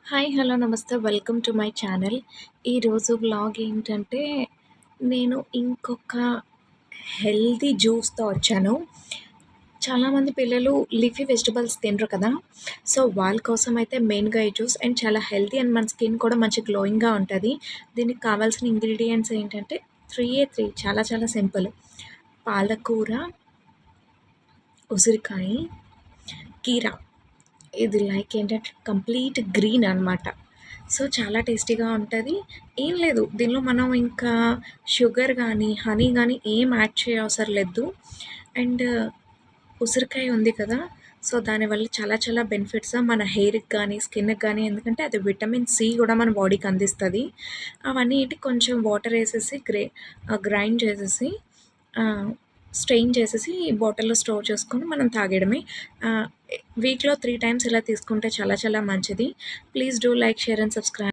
Hi! Hello! నమస్తే. Welcome to my channel. ఈరోజు vlog ఏంటంటే, నేను ఇంకొక హెల్తీ జ్యూస్‌తో వచ్చాను. చాలామంది పిల్లలు లీఫీ వెజిటబుల్స్ తినరు కదా! సో, వాళ్ళ కోసం అయితే మెయిన్‌గా ఈ జ్యూస్ అండ్ చాలా హెల్తీ అండ్ మన స్కిన్ కూడా మంచి గ్లోయింగ్‌గా ఉంటది. దీనికి కావాల్సిన ఇంగ్రీడియెంట్స్ ఏంటంటే 3 చాలా చాలా సింపుల్. పాలకూర, ఉసిరికాయ, కీరా. ఇది లైక్ ఏంటంటే కంప్లీట్ గ్రీన్ అనమాట. సో, చాలా టేస్టీగా ఉంటది. ఏం లేదు దీనిలో మనం ఇంకా షుగర్ గానీ, హనీ గానీ ఏం యాడ్ చేయవసరం లేదు. అండ్ ఉసిరికాయ ఉంది కదా! సో, దానివల్ల చాలా చాలా బెనిఫిట్స్ మన హెయిర్‌కి గానీ, స్కిన్‌కి గానీ ఎందుకంటే అది విటమిన్ సి గూడా మన బాడీకి అందిస్తది. అవన్నీ ఏంటి కొంచెం వాటరేసేసి గ్రైండ్ చేసేసి ఆహ్, స్ట్రెయిన్ చేసేసి బాటిల్‌లో స్టోర్ చేసుకొని మనం తాగేయడమే. ఆహ్, వీక్‌లో 3 టైమ్స్ ఇలా తీసుకుంటే చాలా చాలా మంచిది. Please do like, share and subscribe.